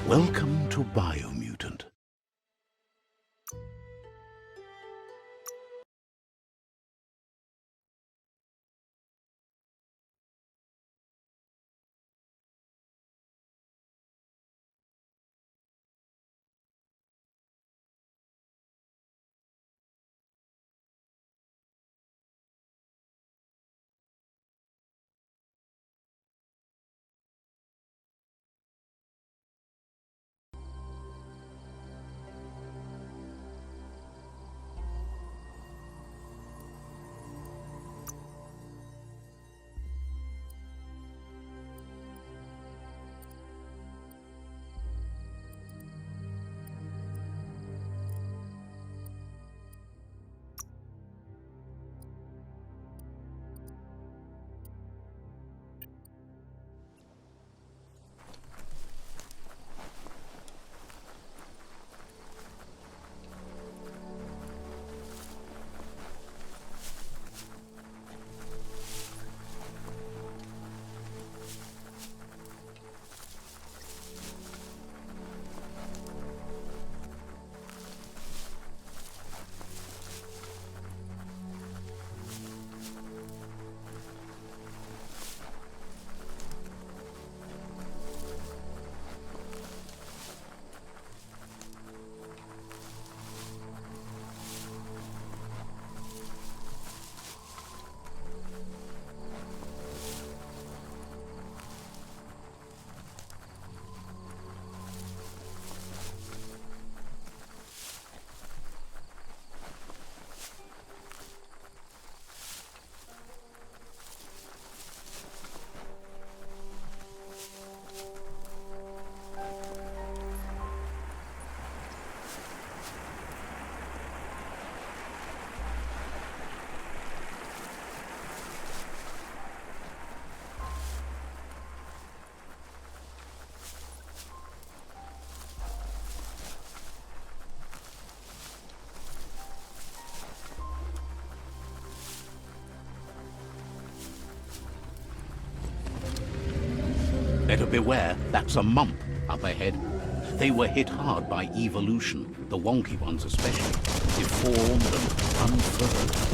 Welcome to Biomutant. Better beware, that's a MUMP up ahead. They were hit hard by evolution, the WONKY ones especially, deformed and unfurled.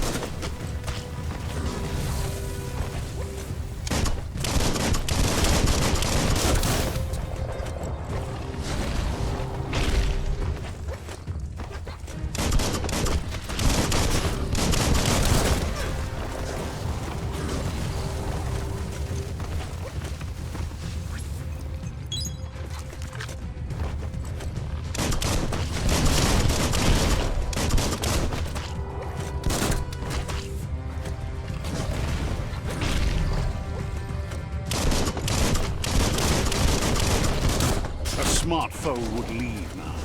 Smart foe would leave now,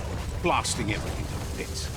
blasting everything to bits.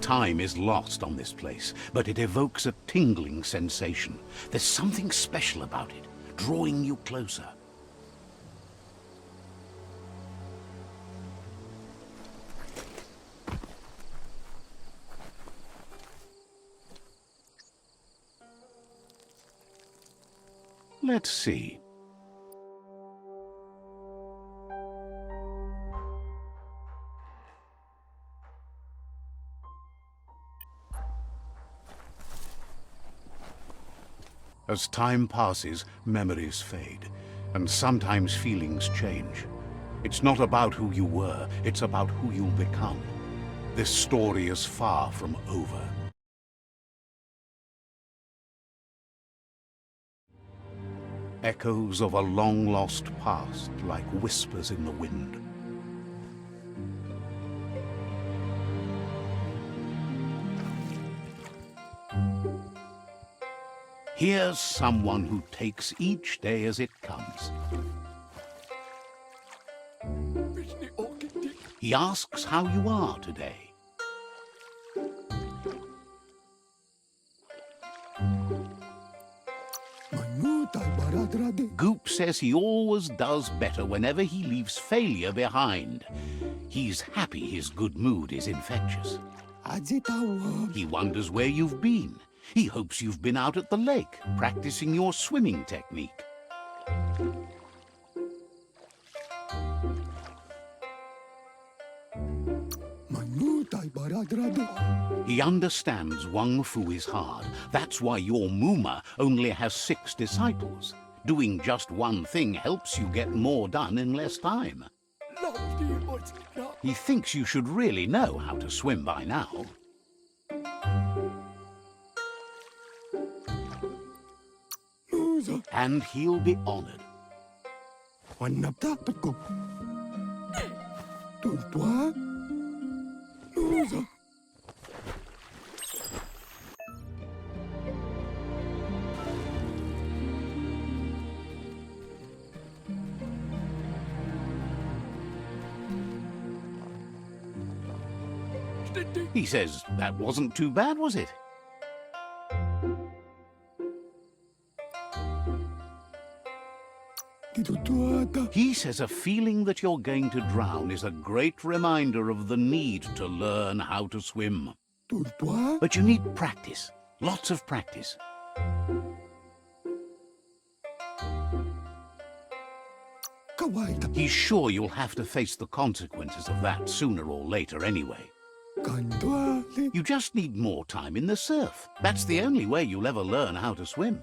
Time is lost on this place, but it evokes a tingling sensation. There's something special about it, drawing you closer. Let's see. As time passes, memories fade, and sometimes feelings change. It's not about who you were, it's about who you'll become. This story is far from over. Echoes of a long-lost past, like whispers in the wind. Here's someone who takes each day as it comes. He asks how you are today. Goop says he always does better whenever he leaves failure behind. He's happy his good mood is infectious. He wonders where you've been. He hopes you've been out at the lake, practicing your swimming technique. He understands Wang Fu is hard. That's why your Muma only has 6 disciples. Doing just one thing helps you get more done in less time. He thinks you should really know how to swim by now. And he'll be honored. He says that wasn't too bad, was it? He says a feeling that you're going to drown is a great reminder of the need to learn how to swim. But you need practice, lots of practice. He's sure you'll have to face the consequences of that sooner or later anyway. You just need more time in the surf. That's the only way you'll ever learn how to swim.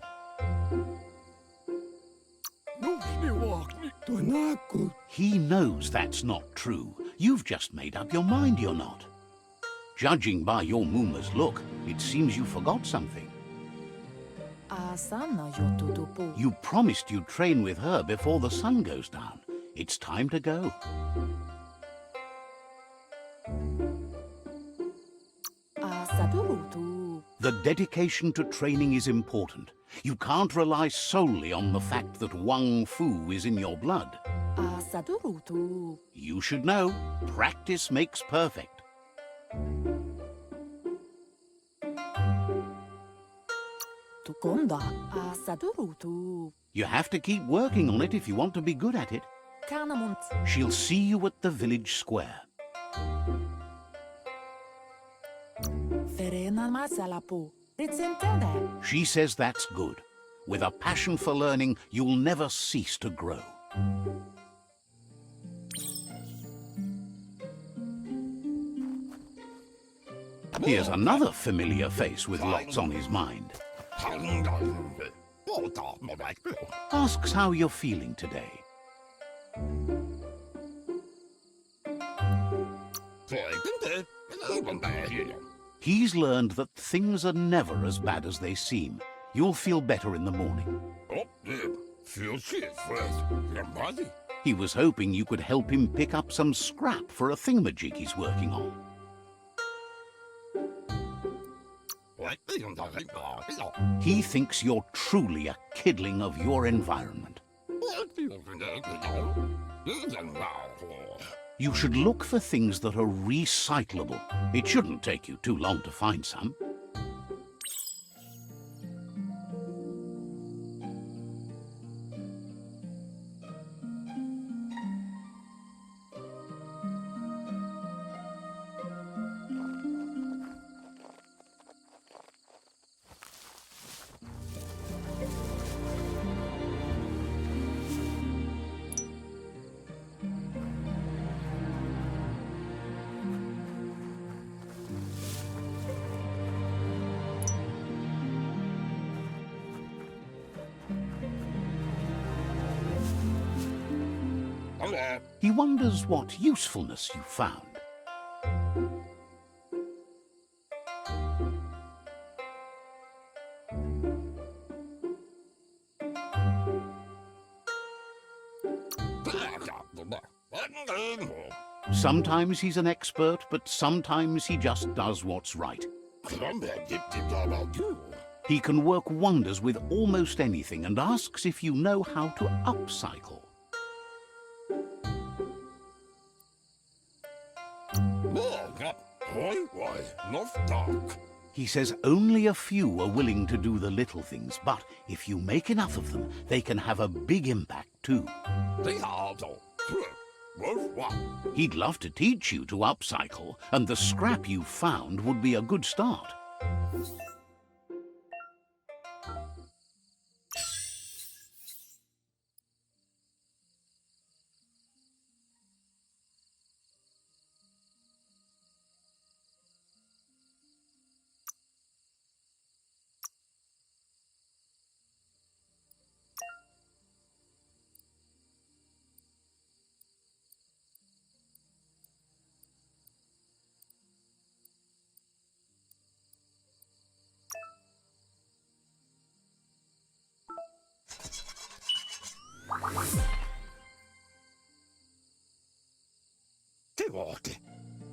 He knows that's not true. You've just made up your mind you're not. Judging by your Muma's look, it seems you forgot something. You promised you'd train with her before the sun goes down. It's time to go. The dedication to training is important. You can't rely solely on the fact that Wang Fu is in your blood. You should know, practice makes perfect. You have to keep working on it if you want to be good at it. She'll see you at the village square. She says that's good. With a passion for learning, you'll never cease to grow. Here's another familiar face with lots on his mind. Asks how you're feeling today. He's learned that things are never as bad as they seem. You'll feel better in the morning. He was hoping you could help him pick up some scrap for a thingamajig he's working on. He thinks you're truly a kidling of your environment. You should look for things that are recyclable. It shouldn't take you too long to find some. He wonders what usefulness you found. Sometimes he's an expert, but sometimes he just does what's right. He can work wonders with almost anything and asks if you know how to upcycle. He says only a few are willing to do the little things, but if you make enough of them, they can have a big impact too. He'd love to teach you to upcycle, and the scrap you found would be a good start.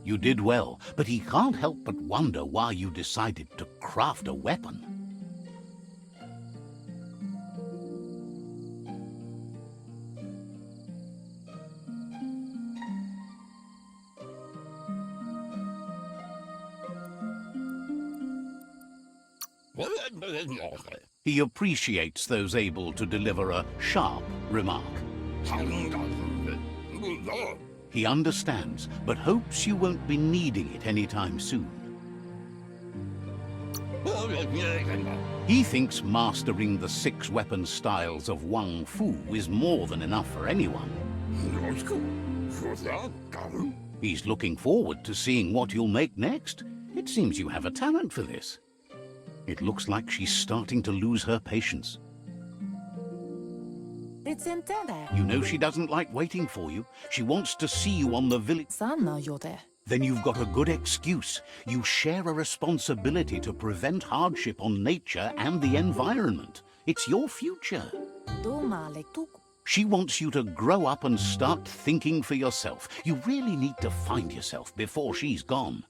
You did well, but he can't help but wonder why you decided to craft a weapon. He appreciates those able to deliver a sharp remark. He understands, but hopes you won't be needing it anytime soon. He thinks mastering the 6 weapon styles of Wang Fu is more than enough for anyone. He's looking forward to seeing what you'll make next. It seems you have a talent for this. It looks like she's starting to lose her patience. You know she doesn't like waiting for you. She wants to see you on the village. Then you've got a good excuse. You share a responsibility to prevent hardship on nature and the environment. It's your future. She wants you to grow up and start thinking for yourself. You really need to find yourself before she's gone.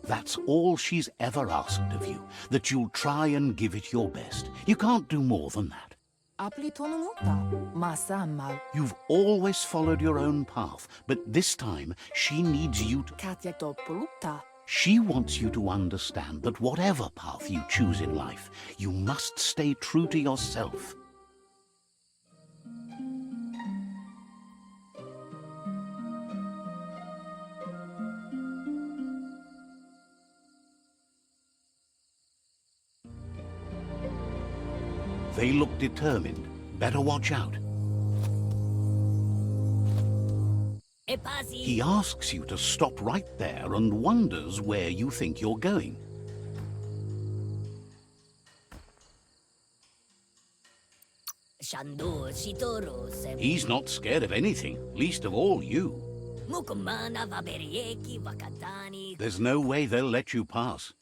That's all she's ever asked of you, that you'll try and give it your best. You can't do more than that. You've always followed your own path, but this time she needs you to... She wants you to understand that whatever path you choose in life, you must stay true to yourself. They look determined. Better watch out. He asks you to stop right there and wonders where you think you're going. He's not scared of anything, least of all you. There's no way they'll let you pass.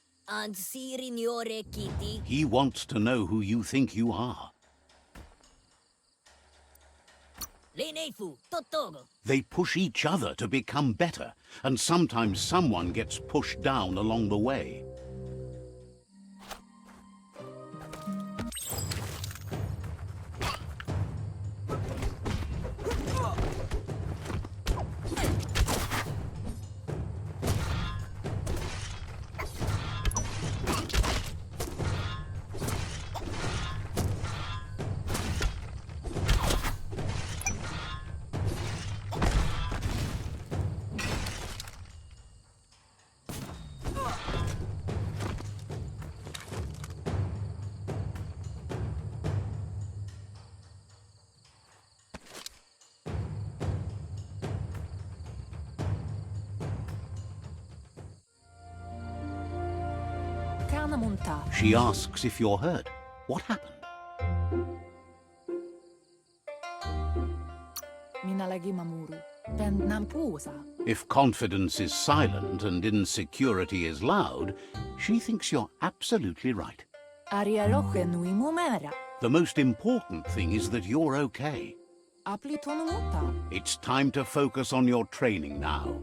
He wants to know who you think you are. They push each other to become better, and sometimes someone gets pushed down along the way. Munta. She asks if you're hurt. What happened? Minalagi mamuru. Ben nampusa. If confidence is silent and insecurity is loud, she thinks you're absolutely right. Arialoche nui mumera. The most important thing is that you're okay. Apli tonomuta. It's time to focus on your training now.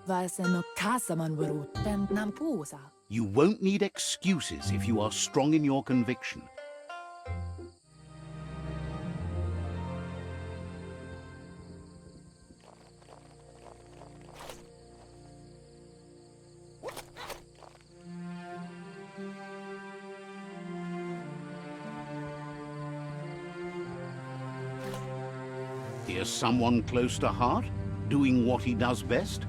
Vasen kasaman varut. Ben nampusa. You won't need excuses if you are strong in your conviction. Here's someone close to heart, doing what he does best.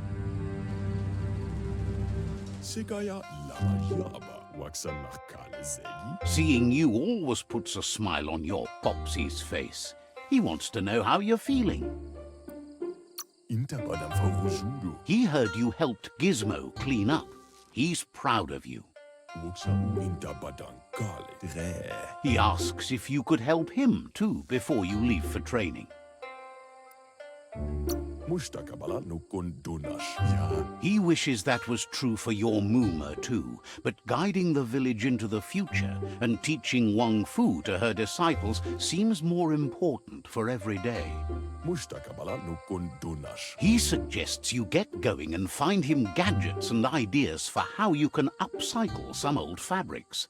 Seeing you always puts a smile on your Popsy's face. He wants to know how you're feeling. He heard you helped Gizmo clean up. He's proud of you. He asks if you could help him too before you leave for training. He wishes that was true for your Muma too, but guiding the village into the future and teaching Wang Fu to her disciples seems more important for every day. He suggests you get going and find him gadgets and ideas for how you can upcycle some old fabrics.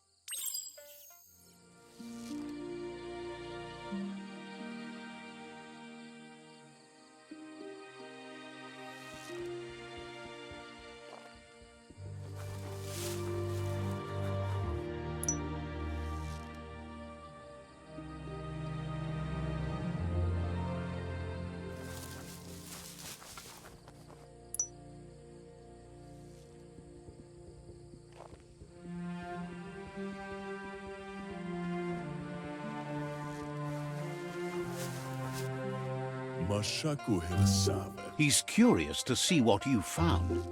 He's curious to see what you found.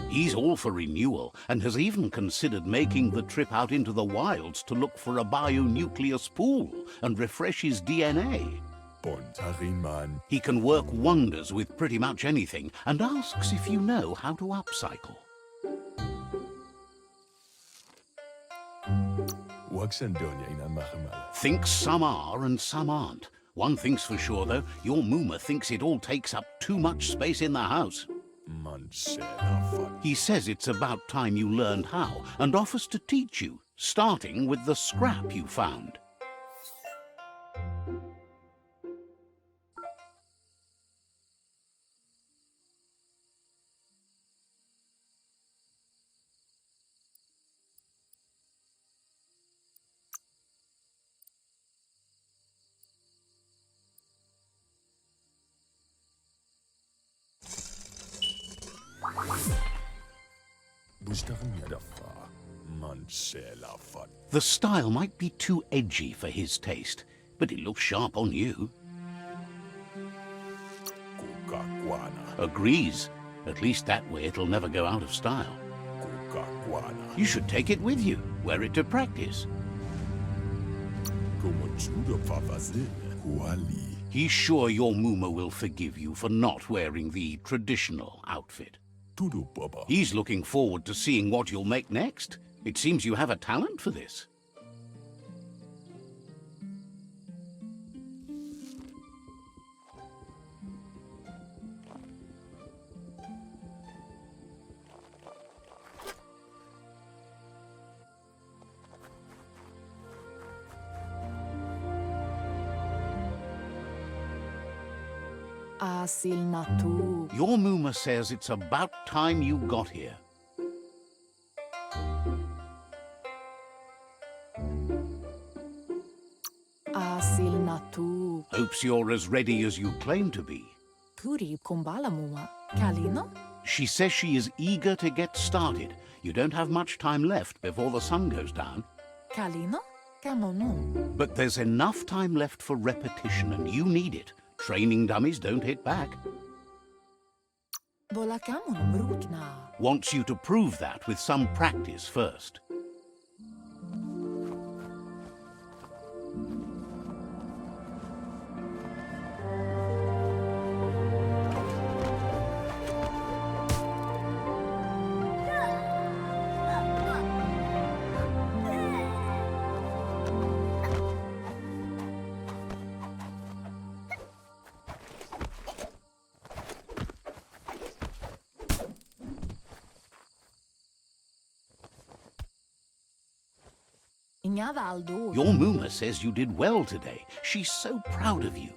He's all for renewal and has even considered making the trip out into the wilds to look for a bionucleus pool and refresh his DNA. He can work wonders with pretty much anything and asks if you know how to upcycle. Thinks some are and some aren't. One thing's for sure, though, your Muma thinks it all takes up too much space in the house. He says it's about time you learned how and offers to teach you, starting with the scrap you found. The style might be too edgy for his taste, but it looks sharp on you. Agrees. At least that way it'll never go out of style. You should take it with you, wear it to practice. He's sure your Muma will forgive you for not wearing the traditional outfit. He's looking forward to seeing what you'll make next. It seems you have a talent for this. Your Muma says it's about time you got here. Hopes you're as ready as you claim to be. She says she is eager to get started. You don't have much time left before the sun goes down. Kamonu. But there's enough time left for repetition, and you need it. Training dummies don't hit back. Vola kamonu brukna. Wants you to prove that with some practice first. Ingavaldo. Your Muma says you did well today. She's so proud of you.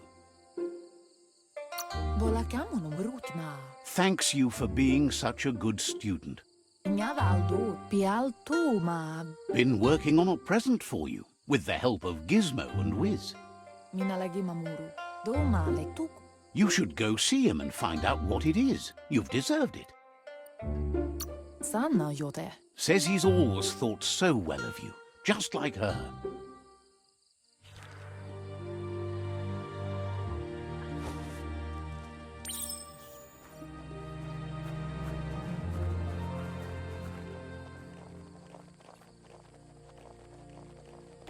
Vola kamonu brukna. Thanks you for being such a good student. Ingavaldo. Pialto ma. Been working on a present for you, with the help of Gizmo and Wiz. Minalagi mamuru. Doma lektuk. You should go see him and find out what it is. You've deserved it. Sanna jote. Says he's always thought so well of you, just like her.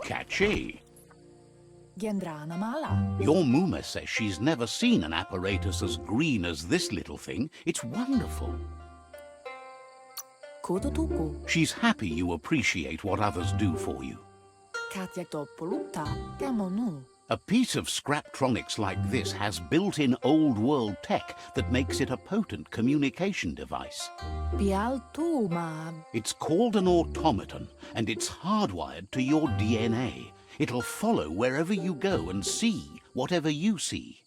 Catchy. Gendrana mala. Your Muma says she's never seen an apparatus as green as this little thing. It's wonderful. Kototuku. She's happy you appreciate what others do for you. Katjak toppolutta. Kamonu. A piece of Scraptronics like this has built-in old-world tech that makes it a potent communication device. Pialto ma. It's called an automaton, and it's hardwired to your DNA. It'll follow wherever you go and see whatever you see.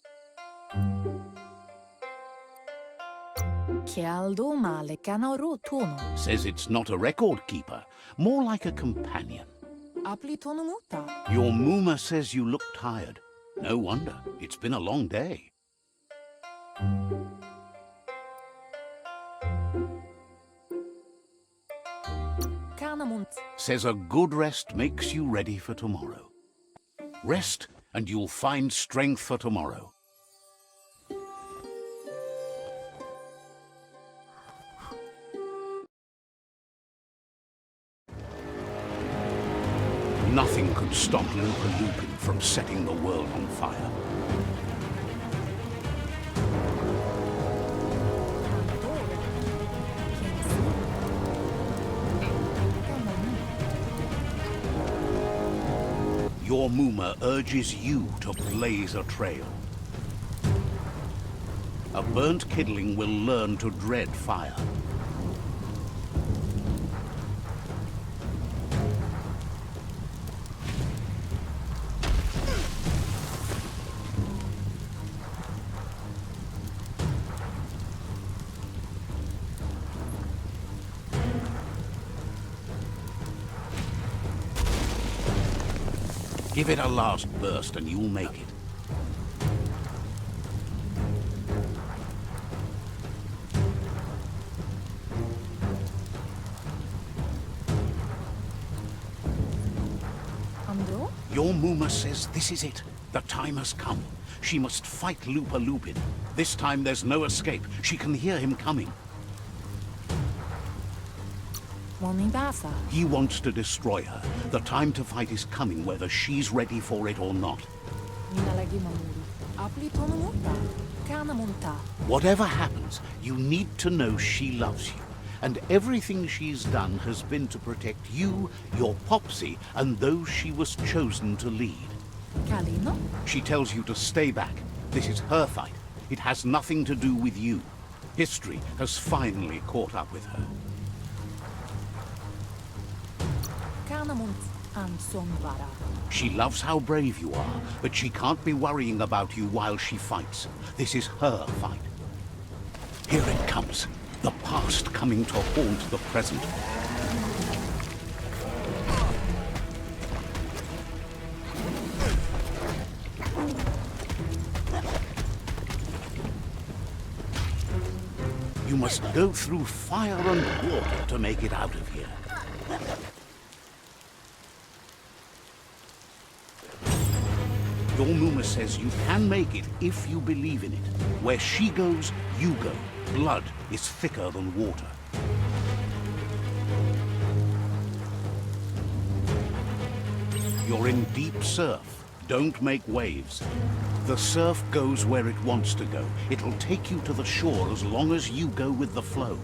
Kialdo male kanaro tono. Says it's not a record keeper, more like a companion. Apli tonomuta. Your Muma says you look tired. No wonder. It's been a long day. Kanamunt. Says a good rest makes you ready for tomorrow. Rest and you'll find strength for tomorrow. Nothing could stop Loopa Lupin from setting the world on fire. Your Muma urges you to blaze a trail. A burnt kidling will learn to dread fire. Give it a last burst and you'll make it. Andro? Your Muma says this is it. The time has come. She must fight Loopa Lupin. This time there's no escape. She can hear him coming. Monibasa. He wants to destroy her. The time to fight is coming, whether she's ready for it or not. Minalagi mamuru. Apli tonomuta. Kanamunta. Whatever happens, you need to know she loves you. And everything she's done has been to protect you, your Popsy, and those she was chosen to lead. Kalino? She tells you to stay back. This is her fight. It has nothing to do with you. History has finally caught up with her. Kanamunt. Ansonvara. She loves how brave you are, but she can't be worrying about you while she fights. This is her fight. Here it comes. The past coming to haunt the present. You must go through fire and water to make it out of here. Your Muma says you can make it if you believe in it. Where she goes, you go. Blood is thicker than water. You're in deep surf. Don't make waves. The surf goes where it wants to go. It'll take you to the shore as long as you go with the flow.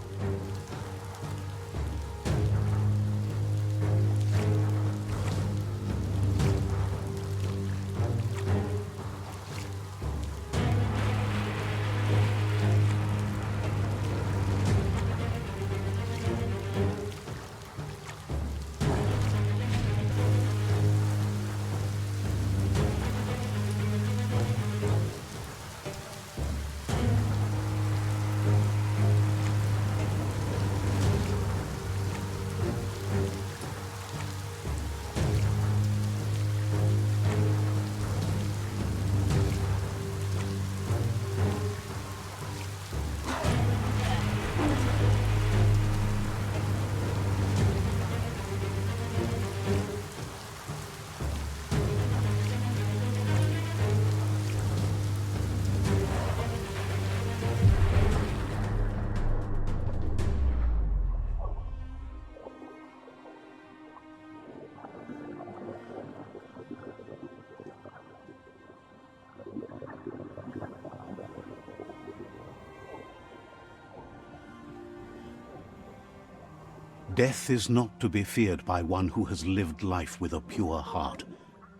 Death is not to be feared by one who has lived life with a pure heart.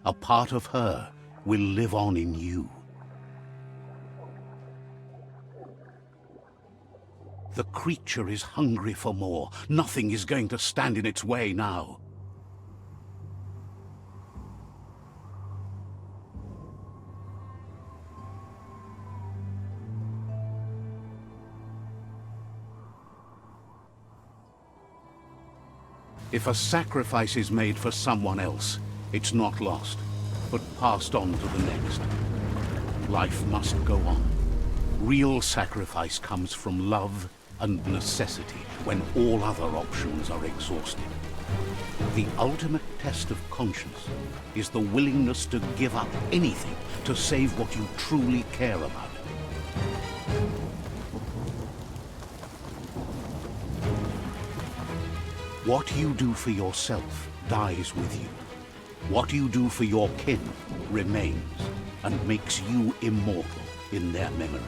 A part of her will live on in you. The creature is hungry for more. Nothing is going to stand in its way now. If a sacrifice is made for someone else, it's not lost, but passed on to the next. Life must go on. Real sacrifice comes from love and necessity when all other options are exhausted. The ultimate test of conscience is the willingness to give up anything to save what you truly care about. What you do for yourself dies with you. What you do for your kin remains and makes you immortal in their memory.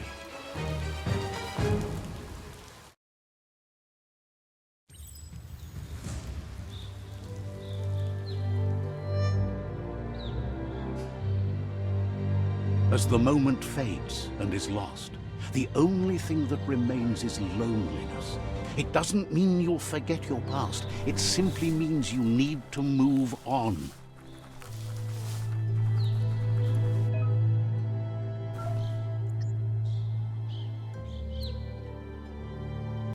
As the moment fades and is lost, the only thing that remains is loneliness. It doesn't mean you'll forget your past. It simply means you need to move on.